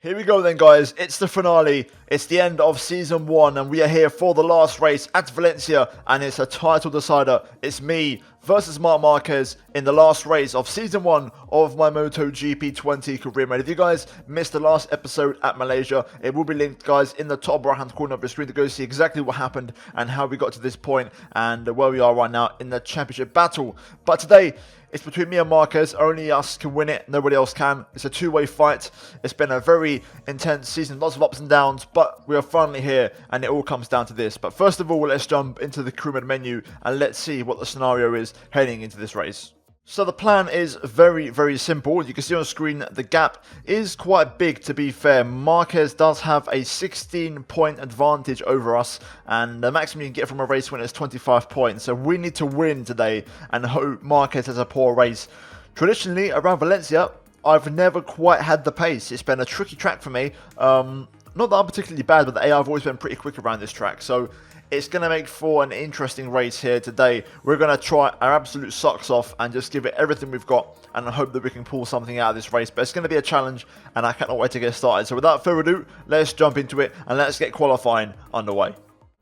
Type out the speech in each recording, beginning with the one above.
Here we go then, guys. It's the finale. It's the end of Season 1 and we are here for the last race at Valencia, and it's a title decider. It's me versus Marquez in the last race of Season 1 of my MotoGP 20 career mode. If you guys missed the last episode at Malaysia, it will be linked, guys, in the top right hand corner of the screen to go see exactly what happened and how we got to this point and where we are right now in the championship battle. But today, it's between me and Marquez. Only us can win it. Nobody else can. It's a two-way fight. It's been a very intense season. Lots of ups and downs. But we are finally here. And it all comes down to this. But first of all, let's jump into the crewman menu. And let's see what the scenario is heading into this race. So the plan is very, very simple. You can see on screen the gap is quite big, to be fair. Marquez does have a 16-point advantage over us, and the maximum you can get from a race win is 25 points. So we need to win today and hope Marquez has a poor race. Traditionally, around Valencia, I've never quite had the pace. It's been a tricky track for me. Not that I'm particularly bad, but the AI have always been pretty quick around this track. So it's going to make for an interesting race here today. We're going to try our absolute socks off and just give it everything we've got and hope that we can pull something out of this race. But it's going to be a challenge and I cannot wait to get started. So without further ado, let's jump into it and let's get qualifying underway.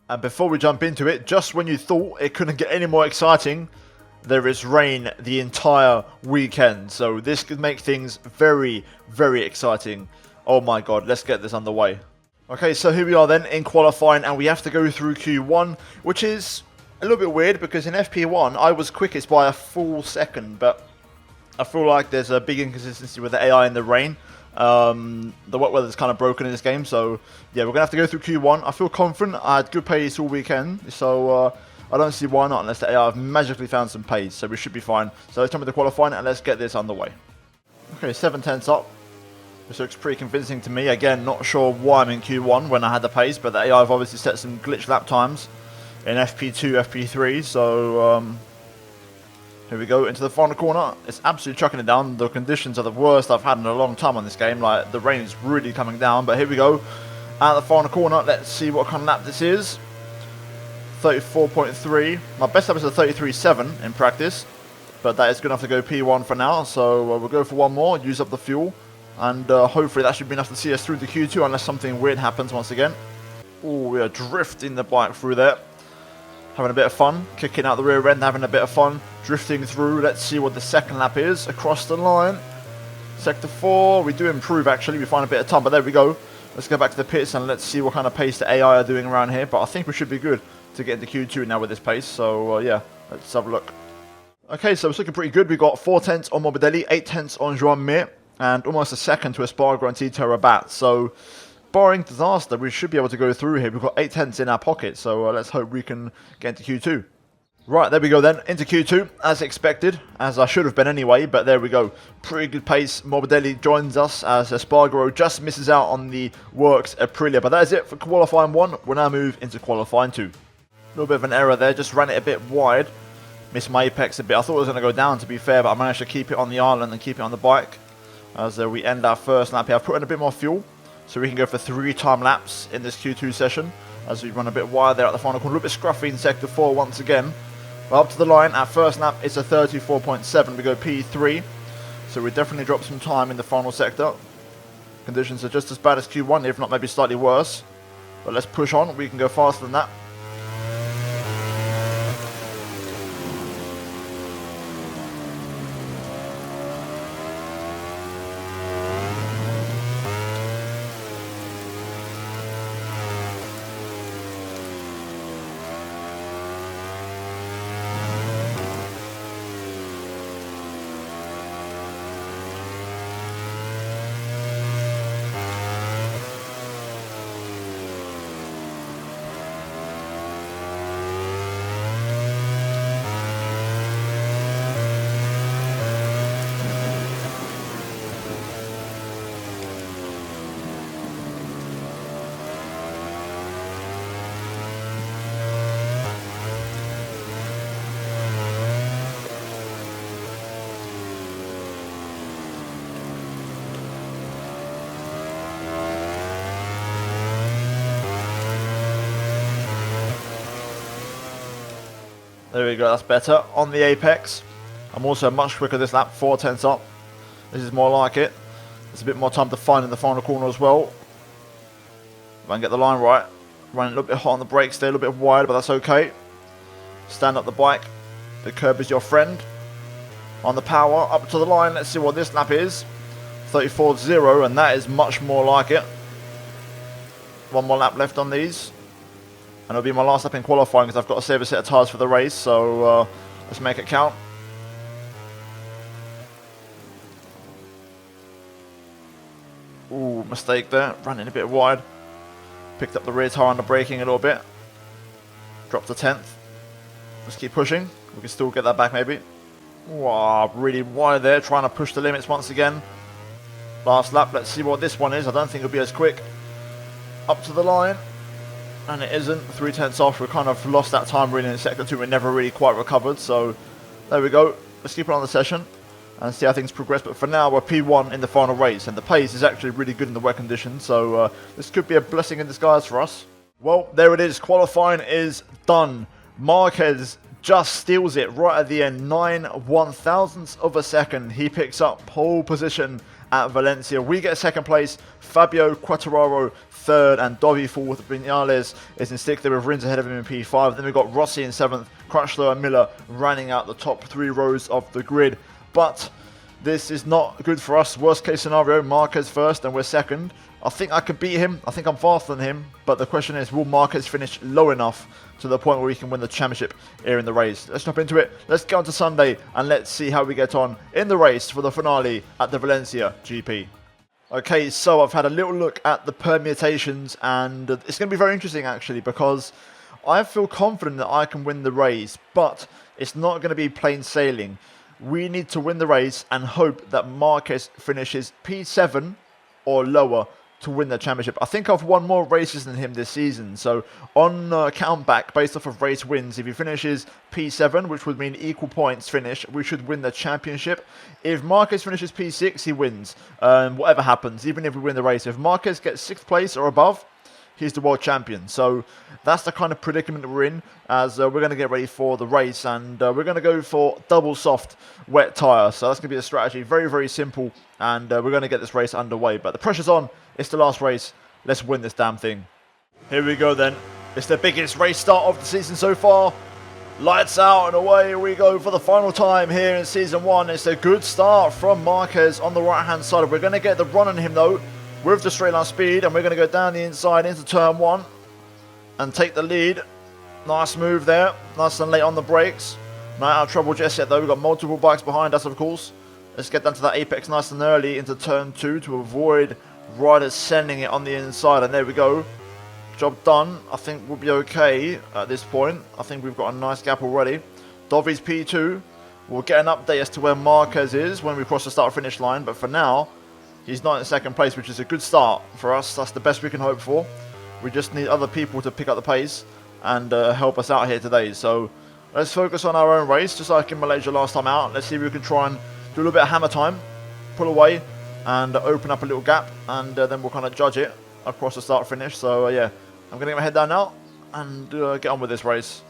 And before we jump into it, just when you thought it couldn't get any more exciting, there is rain the entire weekend. So this could make things very, very exciting. Oh my god, let's get this underway. Okay, so here we are then in qualifying, and we have to go through Q1, which is a little bit weird because in FP1 I was quickest by a full second, but I feel like there's a big inconsistency with the AI in the rain. The wet weather's kind of broken in this game, so yeah, we're going to have to go through Q1. I feel confident. I had good pace all weekend, so I don't see why not unless the AI have magically found some pace, so we should be fine. So let's jump into qualifying and let's get this underway. Okay, 7/10 up. This looks pretty convincing to me. Again, not sure why I'm in Q1 when I had the pace, but the AI have obviously set some glitch lap times in FP2, FP3, so here we go into the final corner. It's absolutely chucking it down. The conditions are the worst I've had in a long time on this game. Like, the rain is really coming down, but here we go. At the final corner, let's see what kind of lap this is. 34.3. My best lap is a 33.7 in practice, but that is good enough to go P1 for now, so we'll go for one more, use up the fuel. And hopefully that should be enough to see us through to Q2 unless something weird happens once again. Oh, we are drifting the bike through there. Having a bit of fun. Kicking out the rear end, having a bit of fun. Drifting through. Let's see what the second lap is. Across the line. Sector 4. We do improve actually. We find a bit of time, but there we go. Let's go back to the pits and let's see what kind of pace the AI are doing around here. But I think we should be good to get into Q2 now with this pace. So yeah, let's have a look. Okay, so it's looking pretty good. We got 4 tenths on Morbidelli, 8 tenths on Joan Mir, and almost a second to Espargaro and Tito Rabat. So, barring disaster, we should be able to go through here. We've got 8 tenths in our pocket, so let's hope we can get into Q2. Right, there we go then, into Q2, as expected, as I should have been anyway, but there we go. Pretty good pace. Morbidelli joins us as Espargaro just misses out on the works Aprilia. But that is it for qualifying 1. We'll now move into qualifying 2. A little bit of an error there, just ran it a bit wide. Missed my apex a bit. I thought it was going to go down, to be fair, but I managed to keep it on the island and keep it on the bike. As we end our first lap here. I've put in a bit more fuel so we can go for 3 time laps in this Q2 session as we run a bit wide there at the final corner. A little bit scruffy in sector 4 once again. But up to the line, our first lap is a 34.7. We go P3, so we definitely drop some time in the final sector. Conditions are just as bad as Q1, if not maybe slightly worse. But let's push on. We can go faster than that. There we go, that's better. On the apex. I'm also much quicker this lap, 4 tenths up. This is more like it. There's a bit more time to find in the final corner as well. If I can get the line right. Running a little bit hot on the brakes there, a little bit wide, but that's okay. Stand up the bike. The curb is your friend. On the power, up to the line. Let's see what this lap is. 34.0, and that is much more like it. One more lap left on these. And it'll be my last lap in qualifying because I've got to save a set of tyres for the race. So let's make it count. Ooh, mistake there. Running a bit wide. Picked up the rear tyre on the braking a little bit. Dropped to 10th. Let's keep pushing. We can still get that back maybe. Wow, really wide there. Trying to push the limits once again. Last lap. Let's see what this one is. I don't think it'll be as quick. Up to the line. And it isn't. 3/10 off. We kind of lost that time really in sector 2. We never really quite recovered. So there we go. Let's keep it on the session and see how things progress. But for now, we're P1 in the final race. And the pace is actually really good in the wet conditions. So this could be a blessing in disguise for us. Well, there it is. Qualifying is done. Marquez just steals it right at the end. 9/1000ths of a second. He picks up pole position at Valencia. We get second place. Fabio Quartararo third, and Dovi fourth. Vinales is in sixth with Rins ahead of him in P5. Then we've got Rossi in seventh, Crutchlow and Miller running out the top 3 rows of the grid. But this is not good for us. Worst case scenario, Marquez first and we're second. I think I could beat him. I think I'm faster than him. But the question is, will Marquez finish low enough to the point where we can win the championship here in the race? Let's jump into it. Let's get on to Sunday and let's see how we get on in the race for the finale at the Valencia GP. Okay, so I've had a little look at the permutations and it's going to be very interesting actually because I feel confident that I can win the race, but it's not going to be plain sailing. We need to win the race and hope that Marquez finishes P7 or lower to win the championship. I think I've won more races than him this season. So on count back, based off of race wins, if he finishes P7, which would mean equal points finish, we should win the championship. If Marquez finishes P6, he wins. Whatever happens, even if we win the race. If Marquez gets 6th place or above, he's the world champion. So that's the kind of predicament that we're in as we're going to get ready for the race. And we're going to go for double soft wet tyre. So that's going to be the strategy. Very, very simple. And we're going to get this race underway. But the pressure's on. It's the last race. Let's win this damn thing. Here we go then. It's the biggest race start of the season so far. Lights out and away we go for the final time here in Season 1. It's a good start from Marquez on the right-hand side. We're going to get the run on him though with the straight line speed. And we're going to go down the inside into turn 1 and take the lead. Nice move there. Nice and late on the brakes. Not out of trouble just yet though. We've got multiple bikes behind us of course. Let's get down to that apex nice and early into turn 2 to avoid riders sending it on the inside, and there we go. Job done. I think we'll be okay at this point. I think we've got a nice gap already. Dovi's P2. We'll get an update as to where Marquez is when we cross the start finish line, but for now he's not in second place, which is a good start for us. That's the best we can hope for. We just need other people to pick up the pace and help us out here today. So let's focus on our own race, just like in Malaysia last time out. Let's see if we can try and do a little bit of hammer time, pull away and open up a little gap, and then we'll kind of judge it across the start finish. So yeah, I'm going to get my head down now and get on with this race.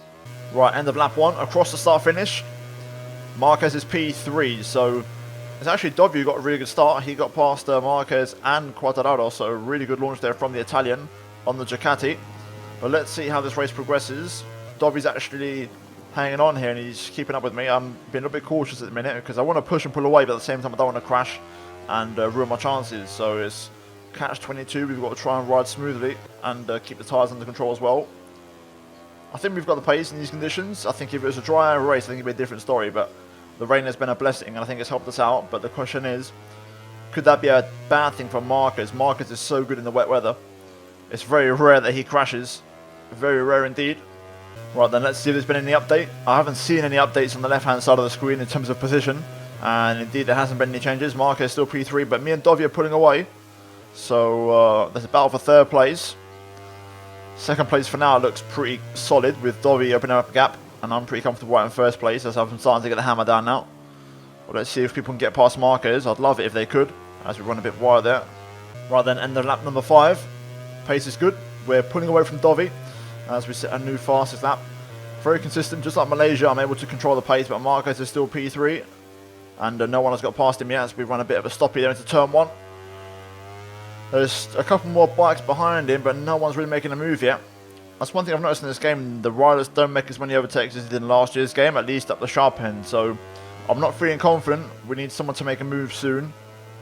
Right, end of lap 1, across the start finish. Marquez is P3, so it's actually Dovi who got a really good start. He got past Marquez and Quartararo, so a really good launch there from the Italian on the Ducati. But let's see how this race progresses. Dovi's actually hanging on here and he's keeping up with me. I'm being a little bit cautious at the minute because I want to push and pull away, but at the same time I don't want to crash and ruin my chances. So it's catch-22. We've got to try and ride smoothly and keep the tyres under control as well. I think we've got the pace in these conditions. I think if it was a dry race, I think it'd be a different story, but the rain has been a blessing and I think it's helped us out. But the question is, could that be a bad thing for Marquez? Marquez is so good in the wet weather. It's very rare that he crashes. Very rare indeed. Right then, let's see if there's been any update. I haven't seen any updates on the left-hand side of the screen in terms of position. And indeed, there hasn't been any changes. Marquez is still P3, but me and Dovi are pulling away. So there's a battle for third place. Second place for now looks pretty solid with Dovi opening up a gap. And I'm pretty comfortable right in first place as I'm starting to get the hammer down now. Well, let's see if people can get past Marquez. I'd love it if they could, as we run a bit wide there. Right then, end of lap number 5. Pace is good. We're pulling away from Dovi as we set a new fastest lap. Very consistent, just like Malaysia. I'm able to control the pace, but Marquez is still P3. And no one has got past him yet as we run a bit of a stoppie there into turn 1. There's a couple more bikes behind him, but no one's really making a move yet. That's one thing I've noticed in this game. The riders don't make as many overtakes as they did in last year's game, at least up the sharp end. So I'm not feeling confident. We need someone to make a move soon.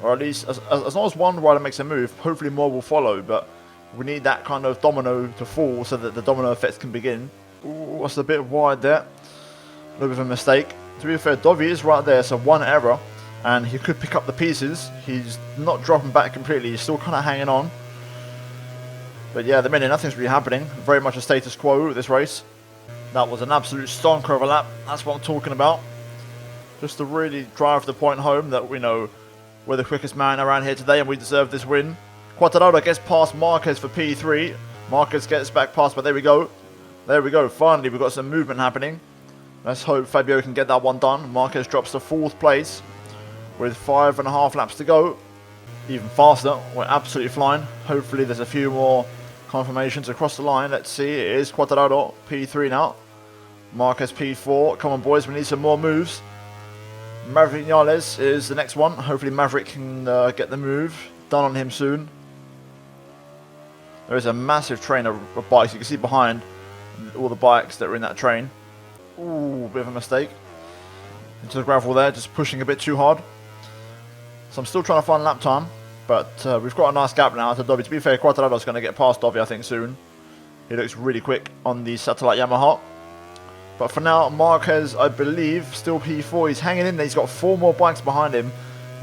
Or at least, as long as one rider makes a move, hopefully more will follow. But we need that kind of domino to fall so that the domino effects can begin. Ooh, that's a bit wide there. A little bit of a mistake. To be fair, Dovi is right there, so one error. And he could pick up the pieces. He's not dropping back completely. He's still kind of hanging on. But yeah, at the minute, nothing's really happening. Very much a status quo with this race. That was an absolute stonker of a lap. That's what I'm talking about. Just to really drive the point home that we know we're the quickest man around here today and we deserve this win. Quartararo gets past Marquez for P3. Marquez gets back past, but there we go. There we go. Finally, we've got some movement happening. Let's hope Fabio can get that one done. Marquez drops to 4th place with 5.5 laps to go. Even faster. We're absolutely flying. Hopefully there's a few more confirmations across the line. Let's see. It is Quartararo P3 now. Marquez P4. Come on, boys. We need some more moves. Maverick Vinales is the next one. Hopefully Maverick can get the move done on him soon. There is a massive train of bikes. You can see behind all the bikes that are in that train. Ooh, bit of a mistake. Into the gravel there, just pushing a bit too hard. So I'm still trying to find lap time. But we've got a nice gap now to Dovi. To be fair, Quartararo's going to get past Dovi, I think, soon. He looks really quick on the satellite Yamaha. But for now, Marquez, I believe, still P4. He's hanging in there. He's got 4 more bikes behind him.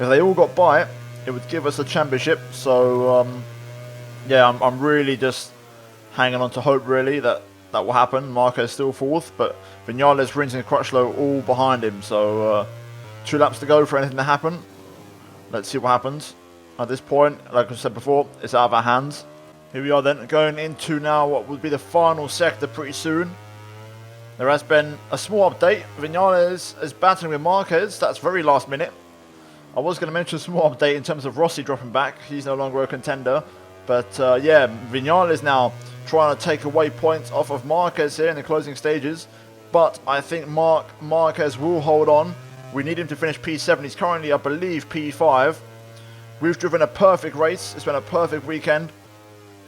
If they all got by it, it would give us a championship. So, yeah, I'm really just hanging on to hope, really, that will happen. Marquez still 4th, but Vinales, Rins and Crutchlow all behind him. So, 2 laps to go for anything to happen. Let's see what happens. At this point, like I said before, it's out of our hands. Here we are then, going into now what will be the final sector pretty soon. There has been a small update. Vinales is battling with Marquez. That's very last minute. I was going to mention a small update in terms of Rossi dropping back. He's no longer a contender. But yeah, Vinales now trying to take away points off of Marquez here in the closing stages. But I think Marquez will hold on. We need him to finish P7. He's currently, I believe, P5. We've driven a perfect race. It's been a perfect weekend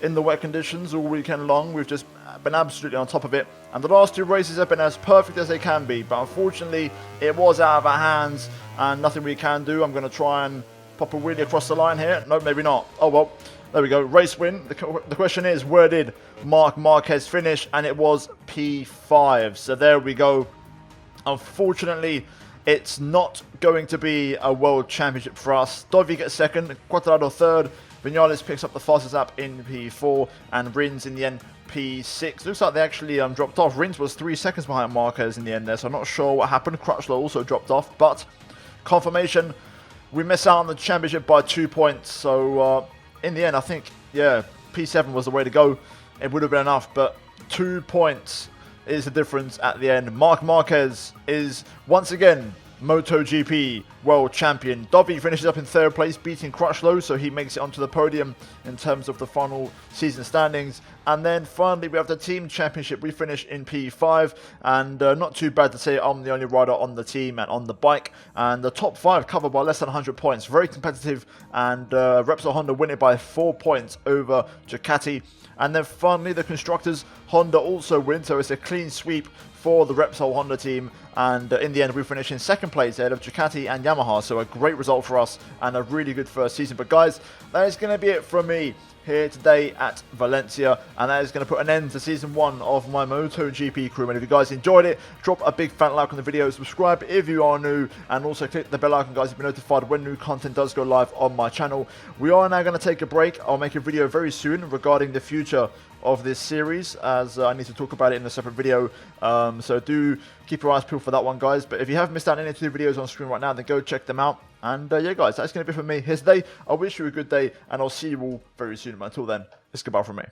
in the wet conditions all weekend long. We've just been absolutely on top of it. And the last 2 races have been as perfect as they can be. But unfortunately, it was out of our hands and nothing we can do. I'm going to try and pop a wheelie across the line here. No, maybe not. Oh, well, there we go. Race win. The question is, where did Marquez finish? And it was P5. So there we go. Unfortunately, it's not going to be a world championship for us. Dovi gets 2nd, Quartararo 3rd, Vinales picks up the fastest lap in P4, and Rins in the end P6. Looks like they actually dropped off. Rins was 3 seconds behind Marquez in the end there, so I'm not sure what happened. Crutchlow also dropped off, but confirmation, we miss out on the championship by 2 points. So in the end, I think, yeah, P7 was the way to go. It would have been enough, but 2 points is the difference at the end. Marquez is once again MotoGP World Champion. Dovi finishes up in 3rd place, beating Crutchlow, so he makes it onto the podium in terms of the final season standings. And then finally we have the Team Championship. We finish in P5, and not too bad to say I'm the only rider on the team and on the bike. And the top 5 covered by less than 100 points. Very competitive, and Repsol Honda win it by 4 points over Ducati. And then finally the Constructors, Honda also win, so it's a clean sweep for the Repsol Honda team. And in the end, we finish in 2nd place ahead of Ducati and Yamaha. So a great result for us and a really good first season. But guys, that is going to be it from me here today at Valencia. And that is going to put an end to Season 1 of my MotoGP crew. And if you guys enjoyed it, drop a big fat like on the video. Subscribe if you are new. And also click the bell icon, guys, to be notified when new content does go live on my channel. We are now going to take a break. I'll make a video very soon regarding the future of this series, as I need to talk about it in a separate video, so do keep your eyes peeled for that one, guys. But if you have missed out on any of the videos on screen right now, then go check them out. And yeah, guys, that's going to be it for me here today. I wish you a good day, and I'll see you all very soon. But until then, it's goodbye from me.